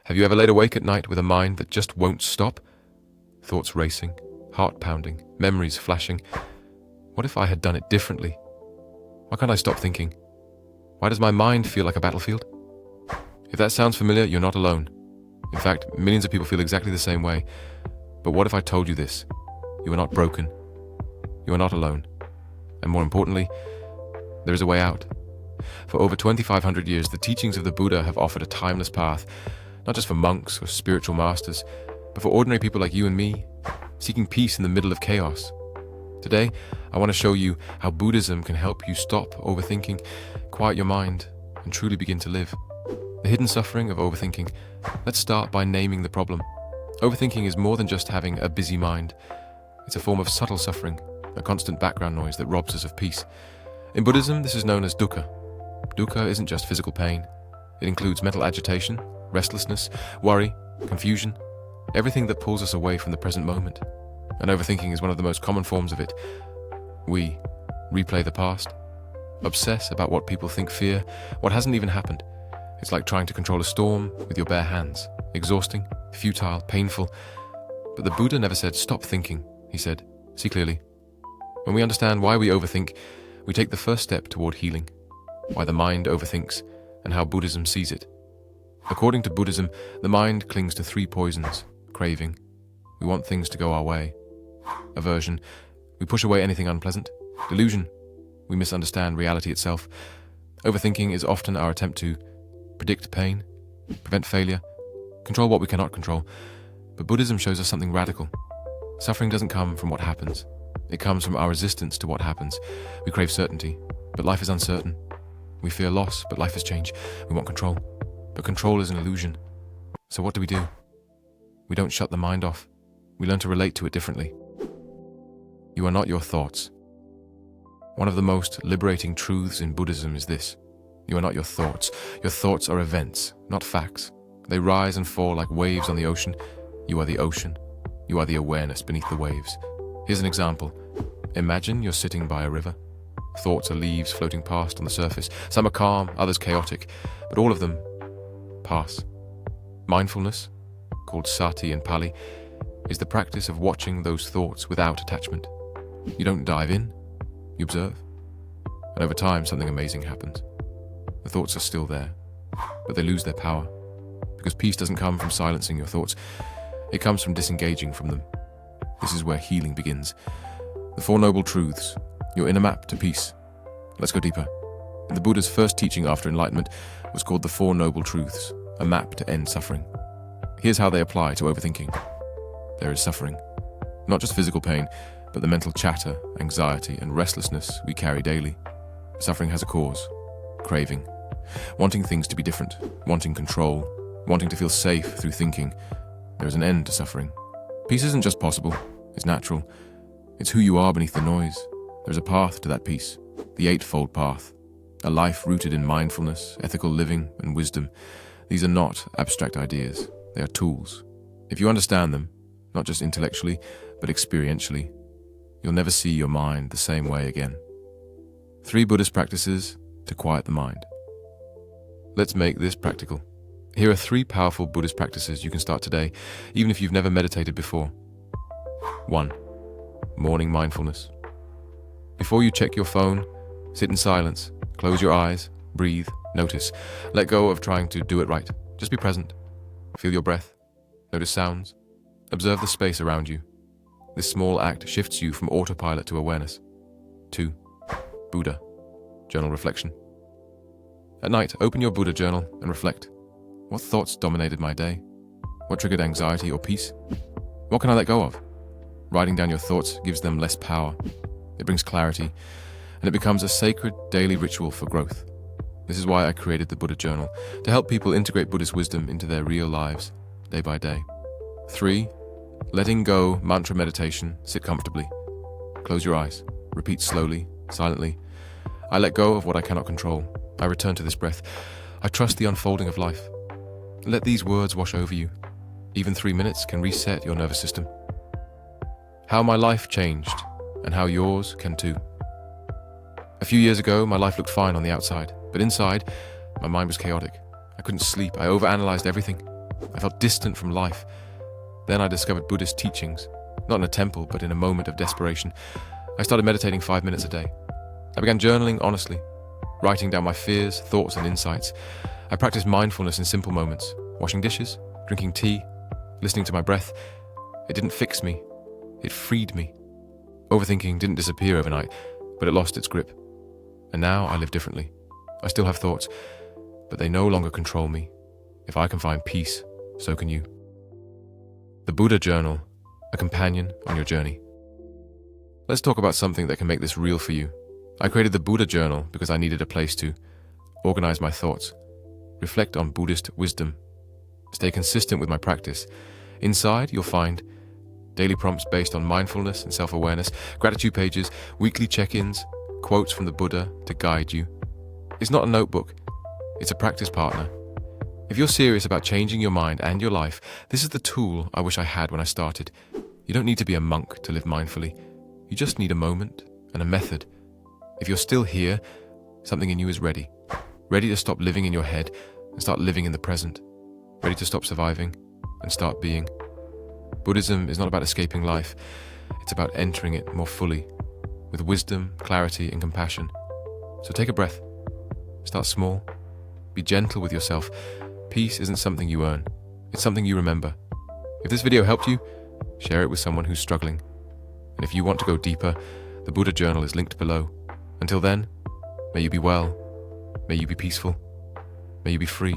Have you ever laid awake at night with a mind that just won't stop? Thoughts racing, heart pounding, memories flashing. What if I had done it differently? Why can't I stop thinking? Why does my mind feel like a battlefield? If that sounds familiar, you're not alone. In fact, millions of people feel exactly the same way. But what if I told you this? You are not broken. You are not alone. And more importantly, there is a way out. For over 2,500 years, the teachings of the Buddha have offered a timeless path, not just for monks or spiritual masters, but for ordinary people like you and me, seeking peace in the middle of chaos. Today, I want to show you how Buddhism can help you stop overthinking, quiet your mind, and truly begin to live. The hidden suffering of overthinking. Let's start by naming the problem. Overthinking is more than just having a busy mind. It's a form of subtle suffering, a constant background noise that robs us of peace. In Buddhism, this is known as dukkha. Dukkha isn't just physical pain. It includes mental agitation, restlessness, worry, confusion, everything that pulls us away from the present moment. And overthinking is one of the most common forms of it. We replay the past, obsess about what people think, fear what hasn't even happened. It's like trying to control a storm with your bare hands. Exhausting, futile, painful. But the Buddha never said, stop thinking. He said, see clearly. When we understand why we overthink, we take the first step toward healing. Why the mind overthinks, and how Buddhism sees it. According to Buddhism, the mind clings to 3 poisons. Craving. We want things to go our way. Aversion. We push away anything unpleasant. Delusion. We misunderstand reality itself. Overthinking is often our attempt to predict pain, prevent failure, control what we cannot control. But Buddhism shows us something radical. Suffering doesn't come from what happens. It comes from our resistance to what happens. We crave certainty, but life is uncertain. We fear loss, but life is change. We want control, but control is an illusion. So what do? We don't shut the mind off. We learn to relate to it differently. You are not your thoughts. One of the most liberating truths in Buddhism is this. You are not your thoughts. Your thoughts are events, not facts. They rise and fall like waves on the ocean. You are the ocean. You are the awareness beneath the waves. Here's an example. Imagine you're sitting by a river. Thoughts are leaves floating past on the surface. Some are calm, others chaotic, but all of them pass. Mindfulness, called sati in Pali, is the practice of watching those thoughts without attachment. You don't dive in, you observe. And over time, something amazing happens. The thoughts are still there, but they lose their power. Because peace doesn't come from silencing your thoughts. It comes from disengaging from them. This is where healing begins. The 4 Noble Truths, your inner map to peace. Let's go deeper. The Buddha's first teaching after enlightenment was called the 4 Noble Truths, a map to end suffering. Here's how they apply to overthinking. There is suffering. Not just physical pain, but the mental chatter, anxiety, and restlessness we carry daily. Suffering has a cause. Craving. Wanting things to be different. Wanting control. Wanting to feel safe through thinking. There is an end to suffering. Peace isn't just possible. It's natural. It's who you are beneath the noise. There's a path to that peace. The 8-fold path. A life rooted in mindfulness, ethical living, and wisdom. These are not abstract ideas. They are tools. If you understand them, not just intellectually, but experientially, you'll never see your mind the same way again. 3 Buddhist practices to quiet the mind. Let's make this practical. Here are 3 powerful Buddhist practices you can start today, even if you've never meditated before. 1. Morning mindfulness. Before you check your phone, sit in silence, close your eyes, breathe, notice. Let go of trying to do it right. Just be present. Feel your breath. Notice sounds. Observe the space around you. This small act shifts you from autopilot to awareness. 2. Buddha. Journal reflection. At night, open your Buddha journal and reflect. What thoughts dominated my day? What triggered anxiety or peace? What can I let go of? Writing down your thoughts gives them less power. It brings clarity, and it becomes a sacred daily ritual for growth. This is why I created the Buddha journal, to help people integrate Buddhist wisdom into their real lives, day by day. 3. Letting go mantra meditation. Sit comfortably. Close your eyes. Repeat slowly, silently. I let go of what I cannot control. I return to this breath. I trust the unfolding of life. Let these words wash over you. Even 3 minutes can reset your nervous system. How my life changed, and how yours can too. A few years ago, my life looked fine on the outside, but inside, my mind was chaotic. I couldn't sleep. I overanalyzed everything. I felt distant from life. Then I discovered Buddhist teachings, not in a temple, but in a moment of desperation. I started meditating 5 minutes a day. I began journaling honestly, writing down my fears, thoughts, and insights. I practiced mindfulness in simple moments, washing dishes, drinking tea, listening to my breath. It didn't fix me. It freed me. Overthinking didn't disappear overnight, but it lost its grip. And now I live differently. I still have thoughts, but they no longer control me. If I can find peace, so can you. The Buddha Journal, a companion on your journey. Let's talk about something that can make this real for you. I created the Buddha Journal because I needed a place to organize my thoughts, reflect on Buddhist wisdom, stay consistent with my practice. Inside, you'll find daily prompts based on mindfulness and self-awareness, gratitude pages, weekly check-ins, quotes from the Buddha to guide you. It's not a notebook, it's a practice partner. If you're serious about changing your mind and your life, this is the tool I wish I had when I started. You don't need to be a monk to live mindfully. You just need a moment and a method. If you're still here, something in you is ready. Ready to stop living in your head and start living in the present. Ready to stop surviving and start being. Buddhism is not about escaping life. It's about entering it more fully, with wisdom, clarity, and compassion. So take a breath. Start small. Be gentle with yourself. Peace isn't something you earn. It's something you remember. If this video helped you, share it with someone who's struggling. And if you want to go deeper, the Buddha Journal is linked below. Until then, may you be well, may you be peaceful, may you be free.